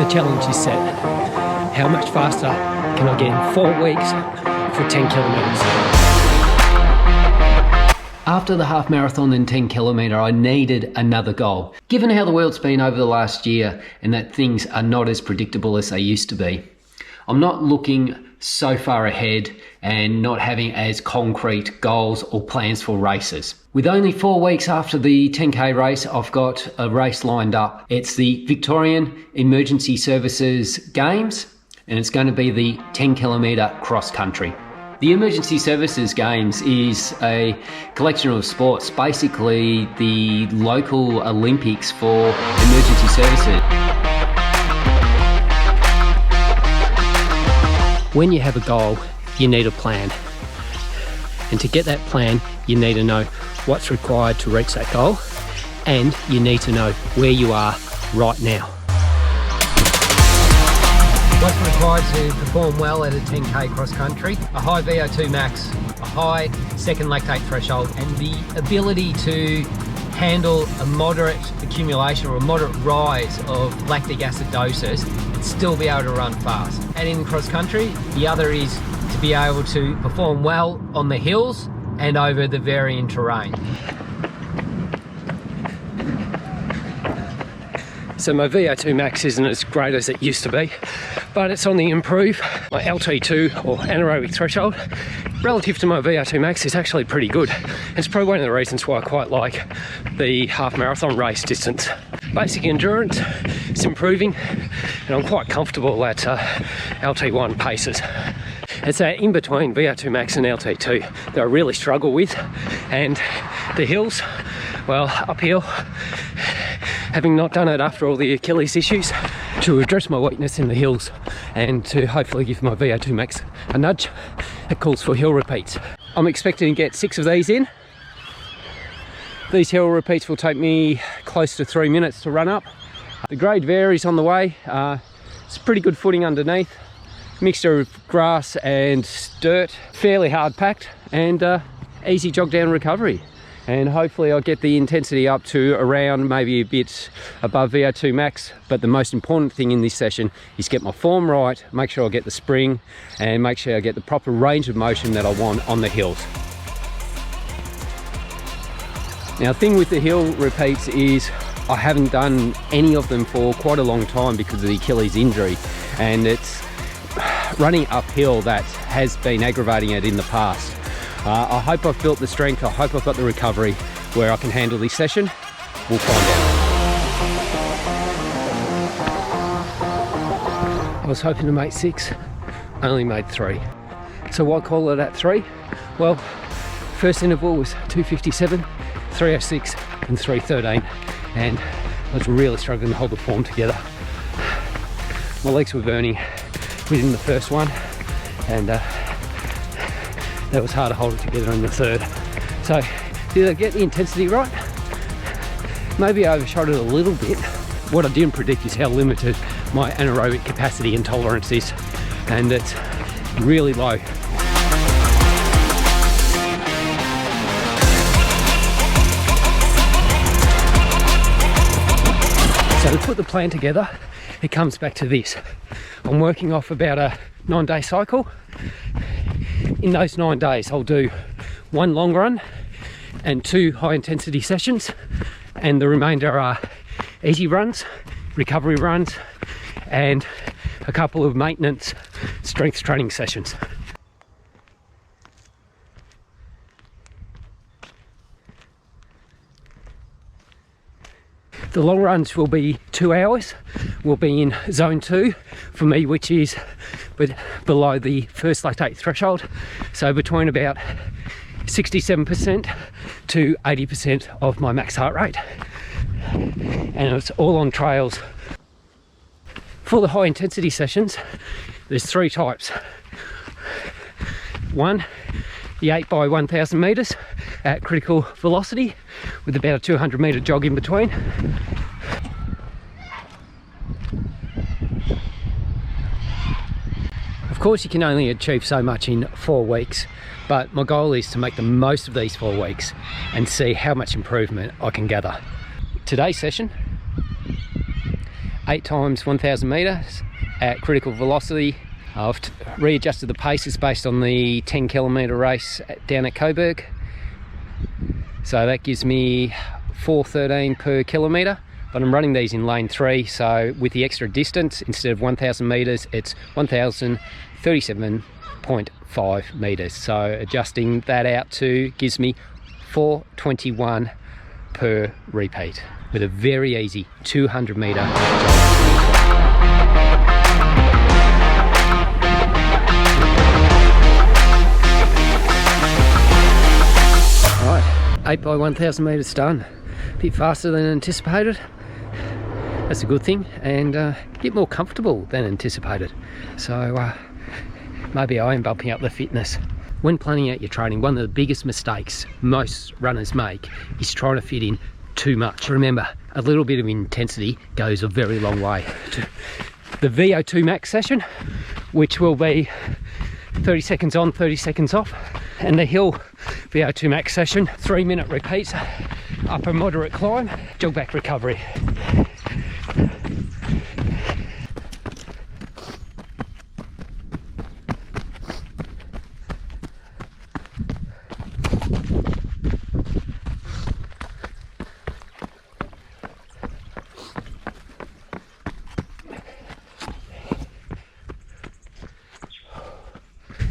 The challenge is set. How much faster can I get in 4 weeks for 10 kilometres? After the half marathon and 10 kilometre, I needed another goal. Given how the world's been over the last year and that things are not as predictable as they used to be, I'm not looking so far ahead and not having as concrete goals or plans for races. With only 4 weeks after the 10k race, I've got a race lined up. It's the Victorian Emergency Services Games, and it's going to be the 10 kilometre cross country. The Emergency Services Games is a collection of sports, basically the local Olympics for emergency services. When you have a goal, you need a plan. And to get that plan, you need to know what's required to reach that goal, and you need to know where you are right now. What's required to perform well at a 10k cross country? A high VO2 max, a high second lactate threshold, and the ability to handle a moderate accumulation or a moderate rise of lactic acid doses and still be able to run fast. And in cross country, the other is to be able to perform well on the hills and over the varying terrain. So my VO2 max isn't as great as it used to be, but it's on the improve. My LT2 or anaerobic threshold relative to my VO2 max is actually pretty good. It's probably one of the reasons why I quite like the half marathon race distance. Basic endurance is improving, and I'm quite comfortable at LT1 paces. It's that in between VO2 max and LT2 that I really struggle with, and the hills, well, uphill, having not done it after all the Achilles issues, to address my weakness in the hills and to hopefully give my VO2 max a nudge, it calls for hill repeats. I'm expecting to get 6 of these in. These hill repeats will take me close to 3 minutes to run up. The grade varies on the way. It's pretty good footing underneath, mixture of grass and dirt, fairly hard packed, and easy jog down recovery. And hopefully I'll get the intensity up to around maybe a bit above VO2 max. But the most important thing in this session is get my form right, make sure I get the spring, and make sure I get the proper range of motion that I want on the hills. Now, the thing with the hill repeats is I haven't done any of them for quite a long time because of the Achilles injury, and it's running uphill that has been aggravating it in the past. I hope I've built the strength, I hope I've got the recovery where I can handle this session. We'll find out. I was hoping to make 6, only made 3. So why call it at 3? Well, first interval was 2:57, 3:06 and 3:13, and I was really struggling to hold the form together. My legs were burning within the first one, and that was hard to hold it together in the third. So did I get the intensity right? Maybe I overshot it a little bit. What I didn't predict is how limited my anaerobic capacity and tolerance is, and it's really low. So to put the plan together, it comes back to this. I'm working off about a 9-day cycle. In those 9 days, I'll do 1 long run and 2 high intensity sessions, and the remainder are easy runs, recovery runs, and a couple of maintenance strength training sessions. The long runs will be 2 hours. We'll be in zone 2 for me, which is below the first lactate threshold. So between about 67% to 80% of my max heart rate. And it's all on trails. For the high intensity sessions, there's 3 types. 1, the 8 by 1000 meters at critical velocity with about a 200 meter jog in between. Of course, you can only achieve so much in 4 weeks, but my goal is to make the most of these 4 weeks and see how much improvement I can gather. Today's session, 8 times 1,000 metres at critical velocity. I've readjusted the paces based on the 10 kilometre race down at Coburg. So that gives me 4:13 per kilometre, but I'm running these in lane 3, so with the extra distance, instead of 1,000 metres, it's 1,037.5 metres. So adjusting that out to gives me 4:21 per repeat with a very easy 200 metre. Alright, 8 by 1,000 metres done. A bit faster than anticipated. That's a good thing, and a bit more comfortable than anticipated. So maybe I am bumping up the fitness. When planning out your training, one of the biggest mistakes most runners make is trying to fit in too much. Remember, a little bit of intensity goes a very long way. The VO2 max session, which will be 30 seconds on, 30 seconds off, and the hill VO2 max session, 3-minute repeats, upper moderate climb, jog back recovery.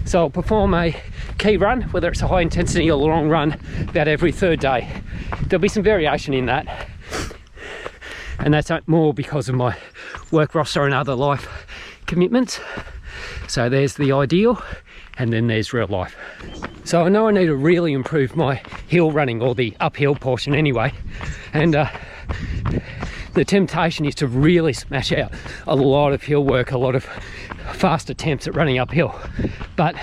So I'll perform a key run, whether it's a high intensity or a long run, about every 3rd day. There'll be some variation in that, and that's more because of my work roster and other life commitments. So there's the ideal, and then there's real life. So I know I need to really improve my hill running, or the uphill portion anyway, and the temptation is to really smash out a lot of hill work, a lot of fast attempts at running uphill, but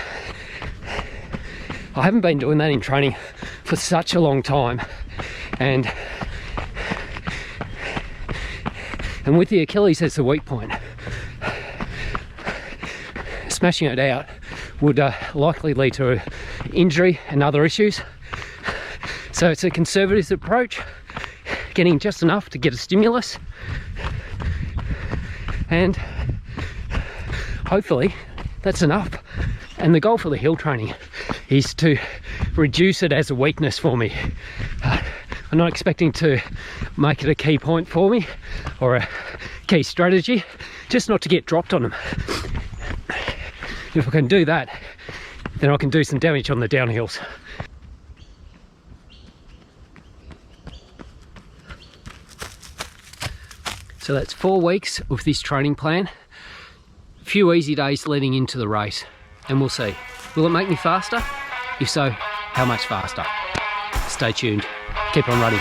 I haven't been doing that in training for such a long time, and with the Achilles as the weak point, smashing it out would likely lead to injury and other issues. So it's a conservative approach, getting just enough to get a stimulus, and hopefully that's enough. And the goal for the hill training is to reduce it as a weakness for me. I'm not expecting to make it a key point for me or a key strategy, just not to get dropped on them. If I can do that, then I can do some damage on the downhills. So that's 4 weeks of this training plan. A few easy days leading into the race, and we'll see. Will it make me faster? If so, how much faster? Stay tuned. Keep on running.